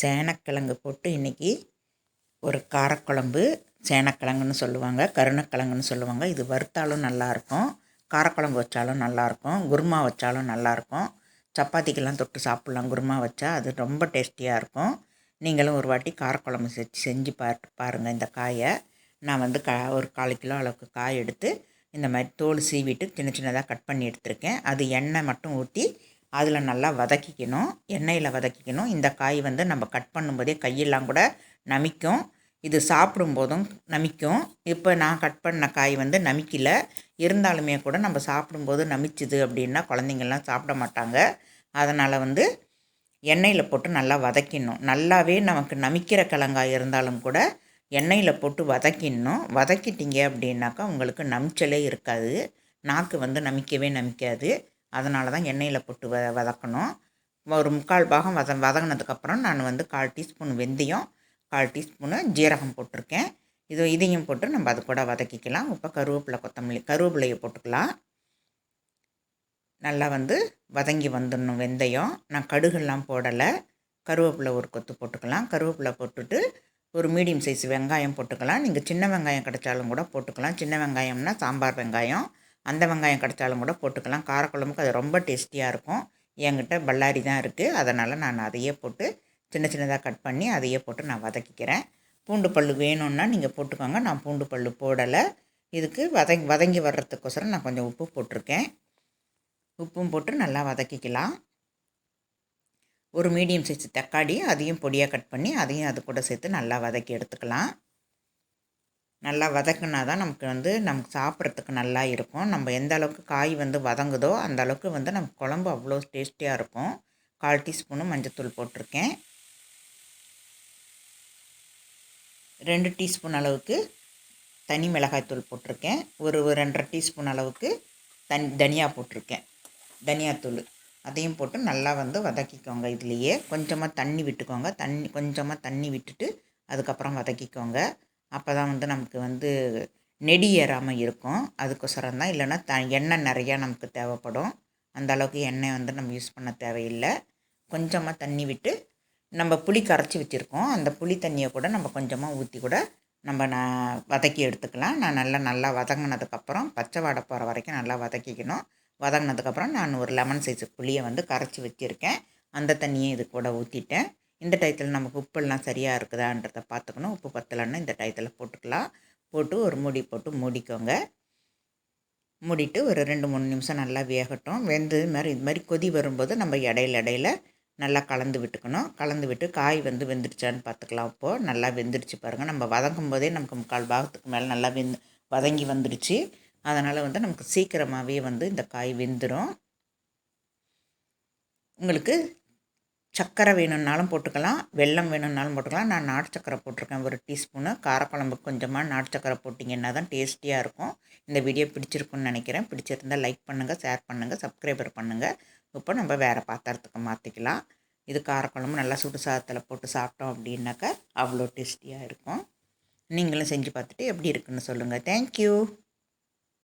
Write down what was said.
சேனக்கிழங்கு போட்டு இன்றைக்கி ஒரு காரக்குழம்பு. சேனக்கிழங்குன்னு சொல்லுவாங்க, கருணக்கிழங்குன்னு சொல்லுவாங்க. இது வறுத்தாலும் நல்லாயிருக்கும், காரக்குழம்பு வச்சாலும் நல்லாயிருக்கும், குருமா வச்சாலும் நல்லாயிருக்கும். சப்பாத்திக்கெல்லாம் தொட்டு சாப்பிட்லாம். குருமா வச்சா அது ரொம்ப டேஸ்டியாக இருக்கும். நீங்களும் ஒரு வாட்டி காரக்குழம்பு செஞ்சு பாருங்கள். இந்த காயை நான் வந்து ஒரு 1/4 கிலோ அளவுக்கு காய் எடுத்து இந்த மாதிரி தோல் சீவிட்டு சின்ன சின்னதாக கட் பண்ணி எடுத்துருக்கேன். அது எண்ணெய் மட்டும் ஊற்றி அதில் நல்லா வதக்கிக்கணும், எண்ணெயில் வதக்கிக்கணும். இந்த காய் வந்து நம்ம கட் பண்ணும்போதே கையெல்லாம் கூட நமிக்கும், இது சாப்பிடும்போதும் நமிக்கும். இப்போ நான் கட் பண்ண காய் வந்து நமிக்கல, இருந்தாலுமே கூட நம்ம சாப்பிடும்போது நமிச்சுது அப்படின்னா குழந்தைங்கள்லாம் சாப்பிட மாட்டாங்க. அதனால் வந்து எண்ணெயில் போட்டு நல்லா வதக்கிடணும். நல்லாவே நமக்கு நமிக்கிற கிழங்காய் இருந்தாலும் கூட எண்ணெயில் போட்டு வதக்கிடணும். வதக்கிட்டீங்க அப்படின்னாக்கா உங்களுக்கு நமிச்சலே இருக்காது, நாக்கு வந்து நமிக்கவே நமிக்காது. அதனால தான் எண்ணெயில் போட்டு வதக்கணும். ஒரு 3/4 பாகம் வதங்கினதுக்கப்புறம் நான் வந்து 1/4 டீஸ்பூன் வெந்தயம், 1/4 டீஸ்பூனு ஜீரகம் போட்டிருக்கேன். இதையும் போட்டு நம்ம அது கூட வதக்கிக்கலாம். இப்போ கருவேப்பிலை, கொத்தமல்லி, கருவேப்பிலையை போட்டுக்கலாம். நல்லா வந்து வதங்கி வந்துடணும் வெந்தயம். நான் கடுகெல்லாம் போடலை, கருவேப்பிலை ஒரு கொத்து போட்டுக்கலாம். கருவேப்பிலை போட்டுட்டு ஒரு மீடியம் சைஸ் வெங்காயம் போட்டுக்கலாம். நீங்கள் சின்ன வெங்காயம் கிடைச்சாலும் கூட போட்டுக்கலாம். சின்ன வெங்காயம்னா சாம்பார் வெங்காயம், அந்த வெங்காயம் கிடைச்சாலும் கூட போட்டுக்கலாம். காரக்குழம்புக்கு அது ரொம்ப டேஸ்டியாக இருக்கும். என்கிட்ட பல்லாரி தான் இருக்குது, அதனால் நான் அதையே போட்டு சின்ன சின்னதாக கட் பண்ணி அதையே போட்டு நான் வதக்கிக்கிறேன். பூண்டு பல் வேணும்னா நீங்கள் போட்டுக்கோங்க, நான் பூண்டு பல் போடலை. இதுக்கு வதங்கி வர்றதுக்கோசரம் நான் கொஞ்சம் உப்பு போட்டிருக்கேன். உப்பும் போட்டு நல்லா வதக்கிக்கலாம். ஒரு மீடியம் சைஸ் தக்காளி, அதையும் பொடியாக கட் பண்ணி அதையும் அது கூட சேர்த்து நல்லா வதக்கி எடுத்துக்கலாம். நல்லா வதக்குனா தான் நமக்கு சாப்பிட்றதுக்கு நல்லா இருக்கும். நம்ம எந்த அளவுக்கு காய் வந்து வதங்குதோ அந்த அளவுக்கு வந்து நமக்கு குழம்பு அவ்வளோ டேஸ்டியாக இருக்கும். 1/4 டீஸ்பூனு மஞ்சத்தூள் போட்டிருக்கேன். 2 டீஸ்பூன் அளவுக்கு தனி மிளகாய்த்தூள் போட்டிருக்கேன். ஒரு 2.5 டீஸ்பூன் அளவுக்கு தனியா போட்டிருக்கேன், தனியாத்தூள். அதையும் போட்டு நல்லா வந்து வதக்கிக்கோங்க. இதுலேயே கொஞ்சமாக தண்ணி விட்டுக்கோங்க. கொஞ்சமாக தண்ணி விட்டுட்டு அதுக்கப்புறம் வதக்கிக்கோங்க. அப்போ தான் வந்து நமக்கு வந்து நெடி ஏறாமல் இருக்கும். அதுக்கோசரம் தான். இல்லைன்னா எண்ணெய் நிறையா நமக்கு தேவைப்படும். அந்த அளவுக்கு எண்ணெய் வந்து நம்ம யூஸ் பண்ண தேவையில்லை. கொஞ்சமாக தண்ணி விட்டு நம்ம புளி கரைச்சி வச்சுருக்கோம், அந்த புளி தண்ணியை கூட நம்ம கொஞ்சமாக ஊற்றி கூட நம்ம வதக்கி எடுத்துக்கலாம். நான் நல்லா வதங்கினதுக்கப்புறம் பச்சை வாடை போகிற வரைக்கும் நல்லா வதக்கிக்கணும். வதங்கினதுக்கப்புறம் நான் ஒரு லெமன் சைஸு புளியை வந்து கரைச்சி வச்சுருக்கேன், அந்த தண்ணியை இது கூட ஊற்றிட்டேன். இந்த டயத்தில் நமக்கு உப்பெல்லாம் சரியாக இருக்குதான்றதை பார்த்துக்கணும். உப்பு பத்தலைன்னா இந்த டயத்தில் போட்டுக்கலாம். போட்டு ஒரு மூடி போட்டு மூடிக்கோங்க. மூடிட்டு ஒரு 2-3 நிமிஷம் நல்லா வேகட்டும். இது மாதிரி கொதி வரும்போது நம்ம இடையில நல்லா கலந்து விட்டுக்கணும். கலந்து விட்டு காய் வந்து வெந்துடுச்சான்னு பார்த்துக்கலாம். இப்போது நல்லா வெந்துடுச்சு பாருங்கள். நம்ம வதக்கும் போதே நமக்கு 3/4 பாகத்துக்கு மேலே நல்லா வதங்கி வந்துடுச்சு. அதனால் வந்து நமக்கு சீக்கிரமாகவே வந்து இந்த காய் வெந்துடும். உங்களுக்கு சர்க்கரை வேணும்னாலும் போட்டுக்கலாம், வெல்லம் வேணும்னாலும் போட்டுக்கலாம். நான் நாட்டு சர்க்கரை போட்டிருக்கேன் 1 டீஸ்பூனு. காரக்குழம்புக்கு கொஞ்சமாக நாட்டு சர்க்கரை போட்டிங்கன்னா தான் டேஸ்டியாக இருக்கும். இந்த வீடியோ பிடிச்சிருக்குன்னு நினைக்கிறேன். பிடிச்சிருந்தால் லைக் பண்ணுங்கள், ஷேர் பண்ணுங்கள், சப்ஸ்கிரைபர் பண்ணுங்கள். இப்போ நம்ம வேறு பாத்திரத்துக்கு மாற்றிக்கலாம். இது காரக்குழம்பு நல்லா சுடு சாதத்தில் போட்டு சாப்பிட்டோம் அப்படின்னாக்கா அவ்வளோ டேஸ்டியாக இருக்கும். நீங்களும் செஞ்சு பார்த்துட்டு எப்படி இருக்குன்னு சொல்லுங்கள். தேங்க்யூ.